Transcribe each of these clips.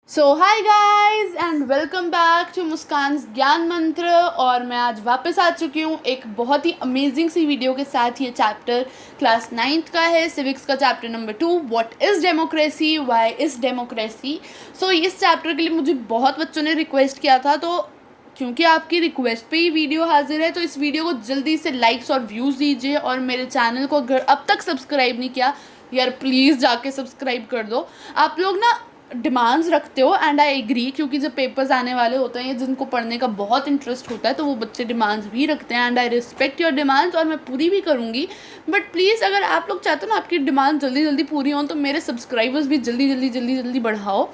So hi guys and welcome back to Muskan Gyan Mantra. और मैं आज वापस आ चुकी हूँ एक बहुत ही अमेजिंग सी वीडियो के साथ। ये चैप्टर क्लास 9th का है, सिविक्स का chapter number 2, what is democracy, why is democracy. So इस चैप्टर के लिए मुझे बहुत बच्चों ने रिक्वेस्ट किया था, तो क्योंकि आपकी रिक्वेस्ट पे ही वीडियो हाजिर है, तो इस वीडियो को जल्दी से लाइक्स और व्यूज़ दीजिए। और मेरे चैनल को अगर अब तक सब्सक्राइब नहीं किया यार, प्लीज़ जाके सब्सक्राइब कर दो। आप लोग ना डिमांड्स रखते हो एंड आई एग्री, क्योंकि जब पेपर्स आने वाले होते हैं जिनको पढ़ने का बहुत इंटरेस्ट होता है तो वो बच्चे डिमांड्स भी रखते हैं and I respect your demands और मैं पूरी भी करूँगी। बट प्लीज़ अगर आप लोग चाहते हो ना आपकी डिमांड जल्दी जल्दी पूरी हों तो मेरे सब्सक्राइबर्स भी जल्दी बढ़ाओ,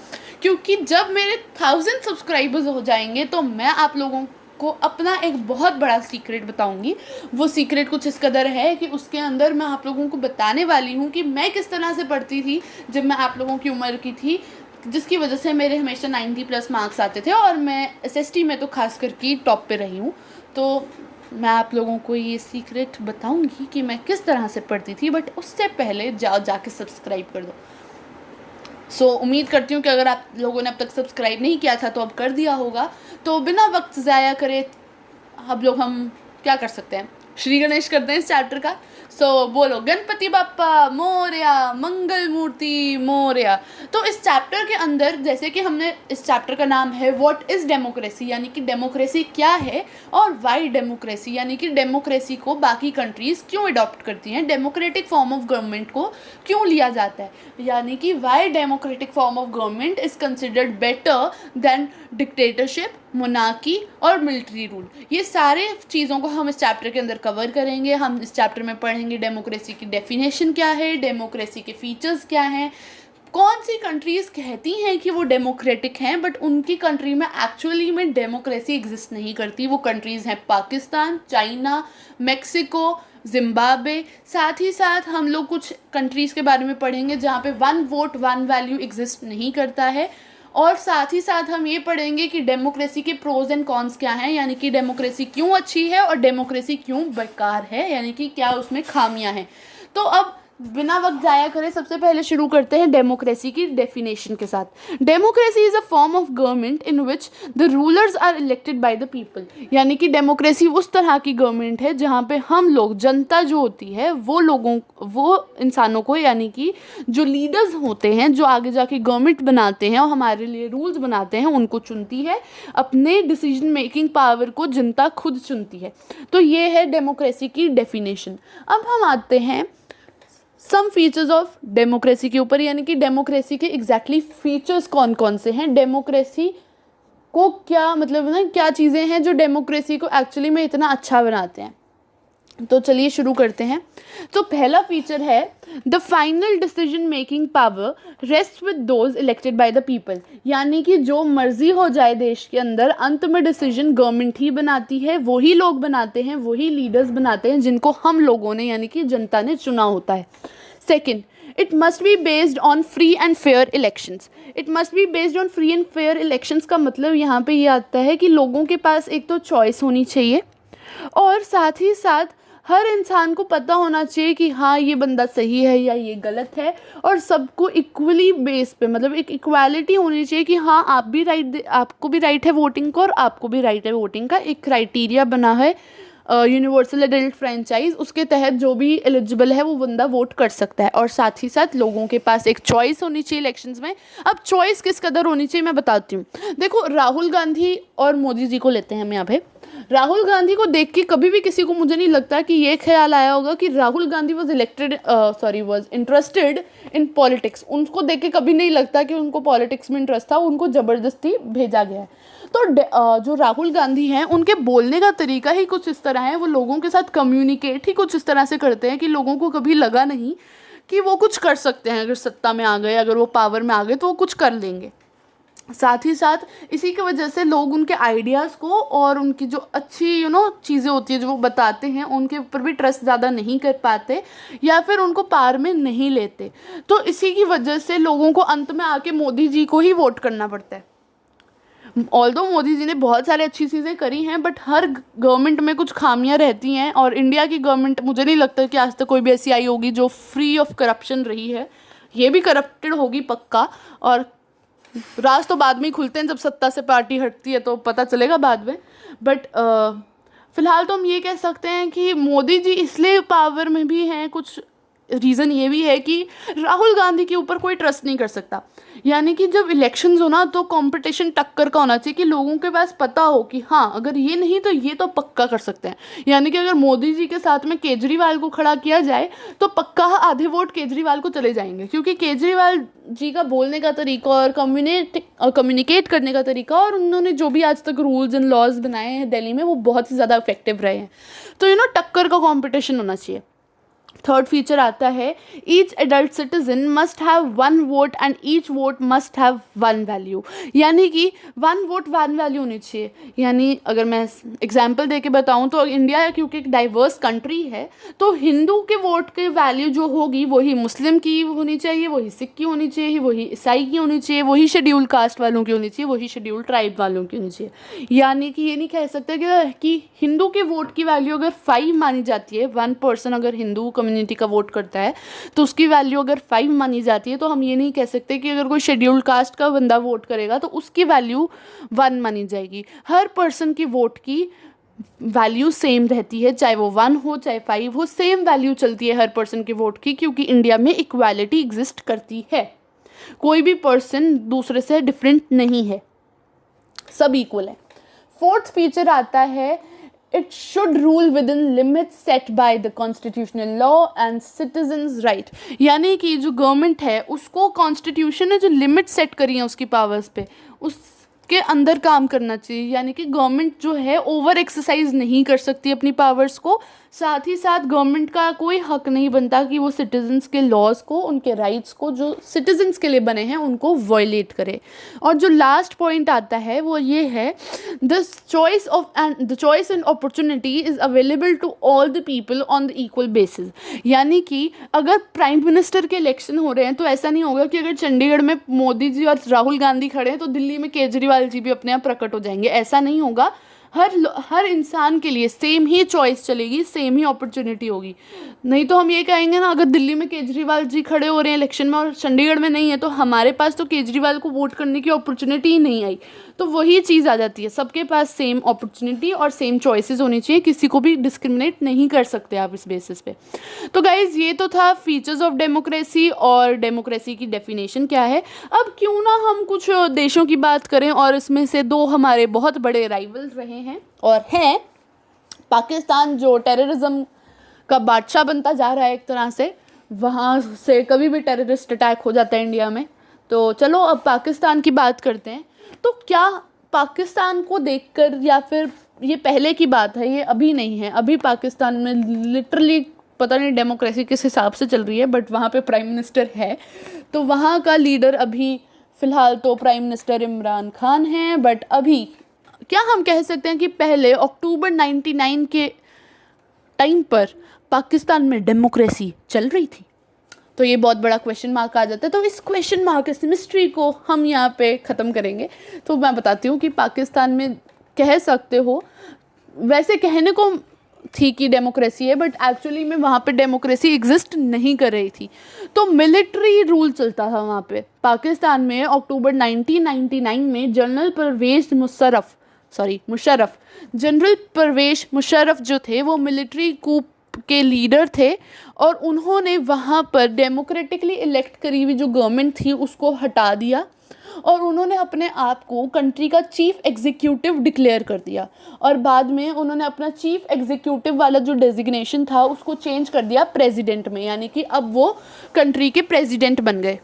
क्योंकि जब मेरे 1000 सब्सक्राइबर्स हो जाएंगे तो मैं आप लोगों को अपना एक बहुत बड़ा सीक्रेट बताऊंगी। वो सीक्रेट कुछ इस कदर है कि उसके अंदर मैं आप लोगों को बताने वाली हूँ कि मैं किस तरह से पढ़ती थी जब मैं आप लोगों की उम्र की थी, जिसकी वजह से मेरे हमेशा 90+ मार्क्स आते थे और मैं एसएसटी में तो खास करके टॉप पे रही हूँ। तो मैं आप लोगों को ये सीक्रेट बताऊंगी कि मैं किस तरह से पढ़ती थी। बट उससे पहले जाके सब्सक्राइब कर दो। उम्मीद करती हूँ कि अगर आप लोगों ने अब तक सब्सक्राइब नहीं किया था तो अब कर दिया होगा। तो बिना वक्त ज़ाया करे हम क्या कर सकते हैं, श्री गणेश करते हैं इस चैप्टर का। बोलो गणपति बाप्पा मोरया, मंगल मूर्ति मोरया। तो इस चैप्टर के अंदर, जैसे कि हमने, इस चैप्टर का नाम है व्हाट इज़ डेमोक्रेसी, यानी कि डेमोक्रेसी क्या है, और वाई डेमोक्रेसी, यानी कि डेमोक्रेसी को बाकी कंट्रीज़ क्यों अडॉप्ट करती हैं, डेमोक्रेटिक फॉर्म ऑफ गवर्नमेंट को क्यों लिया जाता है, यानी कि why democratic form of government is considered better than dictatorship, monarchy और मिलिट्री रूल। ये सारे चीज़ों को हम इस चैप्टर के अंदर कवर करेंगे। हम इस चैप्टर में पढ़ेंगे डेमोक्रेसी की डेफिनेशन क्या है, डेमोक्रेसी के फीचर्स क्या हैं, कौन सी कंट्रीज़ कहती हैं कि वो डेमोक्रेटिक हैं बट उनकी कंट्री में एक्चुअली में डेमोक्रेसी एग्जिस्ट नहीं करती। वो कंट्रीज़ हैं पाकिस्तान, चाइना, मेक्सिको, जिम्बाब्वे। साथ ही साथ हम लोग कुछ कंट्रीज़ के बारे में पढ़ेंगे जहाँ पे 1 वोट 1 वैल्यू एग्जिस्ट नहीं करता है। और साथ ही साथ हम ये पढ़ेंगे कि डेमोक्रेसी के प्रोज एंड कॉन्स क्या हैं, यानी कि डेमोक्रेसी क्यों अच्छी है और डेमोक्रेसी क्यों बेकार है, यानी कि क्या उसमें खामियां हैं। तो अब बिना वक्त ज़ाया करें सबसे पहले शुरू करते हैं डेमोक्रेसी की डेफिनेशन के साथ। Democracy is a form of government in which the rulers are elected by the people, यानी कि डेमोक्रेसी उस तरह की गवर्नमेंट है जहाँ पे हम लोग, जनता जो होती है, वो इंसानों को, यानी कि जो लीडर्स होते हैं जो आगे जाके गवर्नमेंट बनाते हैं और हमारे लिए रूल्स बनाते हैं, उनको चुनती है। अपने डिसीजन मेकिंग पावर को जनता खुद चुनती है। तो ये है डेमोक्रेसी की डेफिनेशन। अब हम आते हैं सम फीचर्स ऑफ डेमोक्रेसी के ऊपर, यानी कि डेमोक्रेसी के एग्जैक्टली फीचर्स कौन कौन से हैं, डेमोक्रेसी को क्या मतलब ना, क्या चीज़ें हैं जो डेमोक्रेसी को एक्चुअली में इतना अच्छा बनाते हैं। तो चलिए शुरू करते हैं। तो पहला फीचर है the final decision making power rest with those elected by the people, यानी कि जो मर्जी हो जाए देश के अंदर, अंत में डिसीजन गवर्नमेंट ही बनाती है, वही लोग बनाते हैं, वही लीडर्स बनाते हैं जिनको हम लोगों ने, यानी कि जनता ने चुना होता है। Second, it must be based on free and fair elections. It must be based on free and fair elections का मतलब यहाँ पे ये आता है कि लोगों के पास एक तो चॉइस होनी चाहिए और साथ ही साथ हर इंसान को पता होना चाहिए कि हाँ ये बंदा सही है या ये गलत है, और सबको इक्वली बेस पे, मतलब एक इक्वालिटी होनी चाहिए कि हाँ आप भी राइट, आपको भी राइट है वोटिंग का और आपको भी राइट है वोटिंग का। एक क्राइटेरिया बना है यूनिवर्सल एडल्ट फ्रेंचाइज, उसके तहत जो भी एलिजिबल है वो बंदा वोट कर सकता है। और साथ ही साथ लोगों के पास एक चॉइस होनी चाहिए इलेक्शंस में। अब चॉइस किस कदर होनी चाहिए मैं बताती हूँ। देखो, राहुल गांधी और मोदी जी को लेते हैं हम यहाँ पे। राहुल गांधी को देख के कभी भी किसी को, मुझे नहीं लगता कि ये ख्याल आया होगा कि Rahul Gandhi was interested in politics. उनको देख के कभी नहीं लगता कि उनको पॉलिटिक्स में इंटरेस्ट था, उनको ज़बरदस्ती भेजा गया है। तो जो राहुल गांधी हैं उनके बोलने का तरीका ही कुछ इस तरह है, वो लोगों के साथ कम्युनिकेट ही कुछ इस तरह से करते हैं कि लोगों को कभी लगा नहीं कि वो कुछ कर सकते हैं। अगर सत्ता में आ गए, अगर वो पावर में आ गए तो वो कुछ कर लेंगे। साथ ही साथ इसी की वजह से लोग उनके आइडियाज़ को और उनकी जो अच्छी चीज़ें होती है जो वो बताते हैं उनके ऊपर भी ट्रस्ट ज़्यादा नहीं कर पाते या फिर उनको पार में नहीं लेते। तो इसी की वजह से लोगों को अंत में आके मोदी जी को ही वोट करना पड़ता है। ऑल्दो मोदी जी ने बहुत सारी अच्छी चीज़ें करी हैं, बट हर गवर्नमेंट में कुछ खामियां रहती हैं। और इंडिया की गवर्नमेंट, मुझे नहीं लगता कि आज तक कोई भी ऐसी आई होगी जो फ्री ऑफ करप्शन रही है। ये भी करप्टेड होगी पक्का, और राज तो बाद में ही खुलते हैं, जब सत्ता से पार्टी हटती है तो पता चलेगा बाद में। बट फिलहाल तो हम ये कह सकते हैं कि मोदी जी इसलिए पावर में भी हैं, कुछ रीज़न ये भी है कि राहुल गांधी के ऊपर कोई ट्रस्ट नहीं कर सकता। यानी कि जब इलेक्शंस हो ना तो कंपटीशन टक्कर का होना चाहिए कि लोगों के पास पता हो कि हाँ अगर ये नहीं तो ये तो पक्का कर सकते हैं। यानी कि अगर मोदी जी के साथ में केजरीवाल को खड़ा किया जाए तो पक्का आधे वोट केजरीवाल को चले जाएंगे, क्योंकि केजरीवाल जी का बोलने का तरीका और कम्युनिकेट करने का तरीका और उन्होंने जो भी आज तक रूल्स एंड लॉज बनाए हैं दिल्ली में वो बहुत ही ज़्यादा इफेक्टिव रहे हैं। तो टक्कर का कॉम्पिटिशन होना चाहिए। थर्ड फीचर आता है each adult citizen must have one vote and each vote must have one value. यानी कि वन वोट वन वैल्यू होनी चाहिए। यानी अगर मैं एग्जांपल दे के बताऊँ तो इंडिया क्योंकि एक डाइवर्स कंट्री है तो हिंदू के वोट की वैल्यू जो होगी वही मुस्लिम की होनी चाहिए, वही सिख की होनी चाहिए, वही ईसाई की होनी चाहिए, वही शेड्यूल कास्ट वालों की होनी चाहिए, वही शेड्यूल ट्राइब वालों की होनी चाहिए। यानी कि ये नहीं कह सकते कि हिंदू के वोट की वैल्यू अगर 5 मानी जाती है, 1 पर्सन अगर हिंदू कम्युनिटी का वोट करता है तो उसकी वैल्यू अगर 5 मानी जाती है, तो हम ये नहीं कह सकते कि अगर कोई शेड्यूल्ड कास्ट का बंदा वोट करेगा तो उसकी वैल्यू 1 मानी जाएगी। हर पर्सन की वोट की वैल्यू सेम रहती है, चाहे वो 1 हो चाहे 5 हो, सेम वैल्यू चलती है हर पर्सन के वोट की, क्योंकि इंडिया में इक्वालिटी एग्जिस्ट करती है। कोई भी पर्सन दूसरे से डिफरेंट नहीं है, सब इक्वल है। फोर्थ फीचर आता है it should rule within limits set by the constitutional law and citizens right। यानी कि जो गवर्नमेंट है उसको कॉन्स्टिट्यूशन ने जो लिमिट सेट करी है उसकी पावर्स पे उसके अंदर काम करना चाहिए। यानी कि गवर्नमेंट जो है ओवर एक्सरसाइज नहीं कर सकती अपनी पावर्स को। साथ ही साथ गवर्नमेंट का कोई हक नहीं बनता कि वो सिटीजन्स के लॉज को, उनके राइट्स को जो सिटीजन्स के लिए बने हैं उनको वायलेट करे। और जो लास्ट पॉइंट आता है वो ये है the choice and opportunity is available to all the people on the equal basis. यानी कि अगर प्राइम मिनिस्टर के इलेक्शन हो रहे हैं तो ऐसा नहीं होगा कि अगर चंडीगढ़ में मोदी जी और राहुल गांधी खड़े हैं तो दिल्ली में केजरीवाल जी भी अपने आप प्रकट हो जाएंगे, ऐसा नहीं होगा। हर इंसान के लिए सेम ही चॉइस चलेगी, सेम ही अपॉर्चुनिटी होगी। नहीं तो हम ये कहेंगे ना अगर दिल्ली में केजरीवाल जी खड़े हो रहे हैं इलेक्शन में और चंडीगढ़ में नहीं है तो हमारे पास तो केजरीवाल को वोट करने की अपॉर्चुनिटी ही नहीं आई। तो वही चीज़ आ जाती है, सबके पास सेम अपॉर्चुनिटी और सेम चॉइसेस होनी चाहिए, किसी को भी डिस्क्रिमिनेट नहीं कर सकते आप इस बेसिस पे। तो गाइज़ ये तो था फीचर्स ऑफ डेमोक्रेसी और डेमोक्रेसी की डेफिनेशन क्या है। अब क्यों ना हम कुछ देशों की बात करें और इसमें से 2 हमारे बहुत बड़े राइवल्स रहे हैं और हैं पाकिस्तान जो टेररिज्म का बादशाह बनता जा रहा है एक तरह से, वहाँ से कभी भी टेररिस्ट अटैक हो जाता है इंडिया में। तो चलो अब पाकिस्तान की बात करते हैं। तो क्या पाकिस्तान को देखकर, या फिर ये पहले की बात है ये अभी नहीं है, अभी पाकिस्तान में लिटरली पता नहीं डेमोक्रेसी किस हिसाब से चल रही है बट वहाँ पे प्राइम मिनिस्टर है। तो वहाँ का लीडर अभी फ़िलहाल तो प्राइम मिनिस्टर इमरान खान हैं। बट अभी क्या हम कह सकते हैं कि पहले अक्टूबर 99 के टाइम पर पाकिस्तान में डेमोक्रेसी चल रही थी? तो ये बहुत बड़ा क्वेश्चन मार्क आ जाता है। तो इस क्वेश्चन मार्क, इस मिस्ट्री को हम यहाँ पे ख़त्म करेंगे। तो मैं बताती हूँ कि पाकिस्तान में कह सकते हो, वैसे कहने को थी कि डेमोक्रेसी है बट एक्चुअली में वहाँ पे डेमोक्रेसी एग्जिस्ट नहीं कर रही थी। तो मिलिट्री रूल चलता था वहाँ पे पाकिस्तान में। अक्टूबर 1999 में जनरल परवेज मुशर्रफ जो थे वो मिलिट्री कूप के लीडर थे और उन्होंने वहाँ पर डेमोक्रेटिकली इलेक्ट करी हुई जो गवर्नमेंट थी उसको हटा दिया और उन्होंने अपने आप को कंट्री का चीफ एग्जीक्यूटिव डिक्लेयर कर दिया। और बाद में उन्होंने अपना चीफ एग्जीक्यूटिव वाला जो डेजिग्नेशन था उसको चेंज कर दिया प्रेसिडेंट में, यानी कि अब वो कंट्री के प्रेसिडेंट बन गए।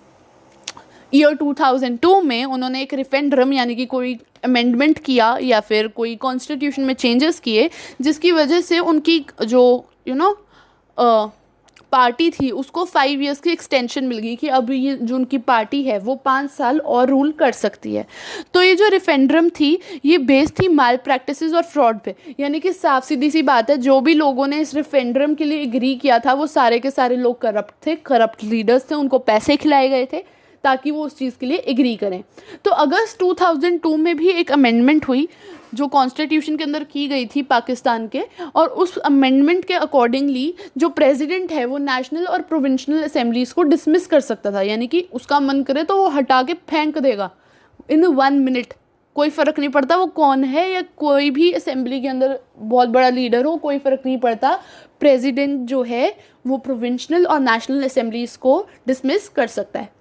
ईयर 2002 में उन्होंने एक रेफरेंडम यानी कि कोई अमेंडमेंट किया या फिर कोई कॉन्स्टिट्यूशन में चेंजेस किए जिसकी वजह से उनकी जो पार्टी थी उसको 5 इयर्स की एक्सटेंशन मिल गई कि अब ये जो उनकी पार्टी है वो 5 साल और रूल कर सकती है। तो ये जो रेफरेंडम थी ये बेस्ड थी माल प्रैक्टिसेस और फ्रॉड पे, यानी कि साफ सीधी सी बात है जो भी लोगों ने इस रेफरेंडम के लिए एग्री किया था वो सारे के सारे लोग करप्ट थे, करप्ट लीडर्स थे, उनको पैसे खिलाए गए थे ताकि वो उस चीज़ के लिए एग्री करें। तो अगस्त 2002 में भी एक अमेंडमेंट हुई जो कॉन्स्टिट्यूशन के अंदर की गई थी पाकिस्तान के, और उस अमेंडमेंट के अकॉर्डिंगली जो प्रेसिडेंट है वो नेशनल और प्रोविंशियल असेंबलीज़ को डिसमिस कर सकता था, यानी कि उसका मन करे तो वो हटा के फेंक देगा इन 1 मिनट, कोई फ़र्क नहीं पड़ता वो कौन है, या कोई भी असेंबली के अंदर बहुत बड़ा लीडर हो, कोई फ़र्क नहीं पड़ता। प्रेसिडेंट जो है वो प्रोविंशनल और नेशनल असेंबलीज़ को डिसमिस कर सकता है।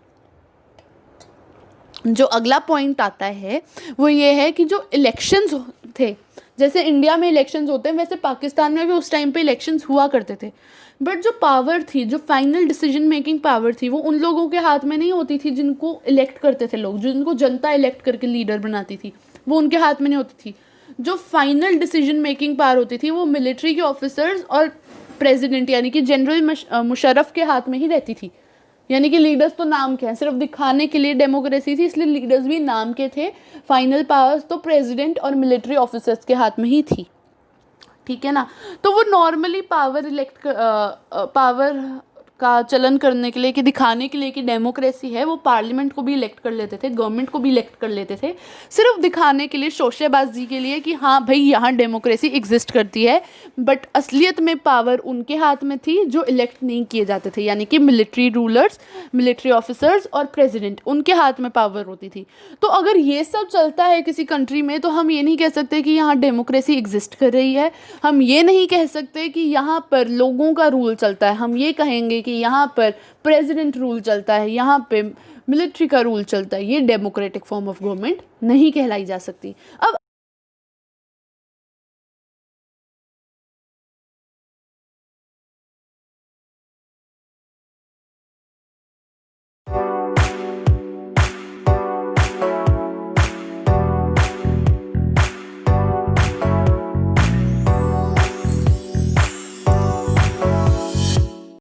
जो अगला पॉइंट आता है वो ये है कि जो इलेक्शंस थे, जैसे इंडिया में इलेक्शंस होते हैं वैसे पाकिस्तान में भी उस टाइम पे इलेक्शंस हुआ करते थे, बट जो पावर थी, जो फाइनल डिसीजन मेकिंग पावर थी, वो उन लोगों के हाथ में नहीं होती थी जिनको इलेक्ट करते थे लोग, जिनको जनता इलेक्ट करके लीडर बनाती थी, वो उनके हाथ में नहीं होती थी। जो फाइनल डिसीजन मेकिंग पावर होती थी वो मिलिट्री के ऑफिसर्स और प्रेसिडेंट यानी कि जनरल मुशर्रफ के हाथ में ही रहती थी। यानी कि लीडर्स तो नाम के हैं, सिर्फ दिखाने के लिए डेमोक्रेसी थी, इसलिए लीडर्स भी नाम के थे। फाइनल पावर्स तो प्रेसिडेंट और मिलिट्री ऑफिसर्स के हाथ में ही थी, ठीक है ना। तो वो नॉर्मली पावर का चलन करने के लिए, कि दिखाने के लिए कि डेमोक्रेसी है, वो पार्लियामेंट को भी इलेक्ट कर लेते थे, गवर्नमेंट को भी इलेक्ट कर लेते थे, सिर्फ दिखाने के लिए, शोशेबाजी के लिए कि हाँ भाई यहाँ डेमोक्रेसी एग्जिस्ट करती है। बट असलियत में पावर उनके हाथ में थी जो इलेक्ट नहीं किए जाते थे, यानी कि मिलिट्री रूलर्स, मिलिट्री ऑफिसर्स और प्रेसिडेंट, उनके हाथ में पावर होती थी। तो अगर ये सब चलता है किसी कंट्री में तो हम ये नहीं कह सकते कि यहाँ डेमोक्रेसी एग्जिस्ट कर रही है, हम ये नहीं कह सकते कि यहाँ पर लोगों का रूल चलता है, हम ये कहेंगे कि यहाँ पर प्रेसिडेंट रूल चलता है, यहाँ पे मिलिट्री का रूल चलता है। ये डेमोक्रेटिक फॉर्म ऑफ गवर्नमेंट नहीं कहलाई जा सकती। अब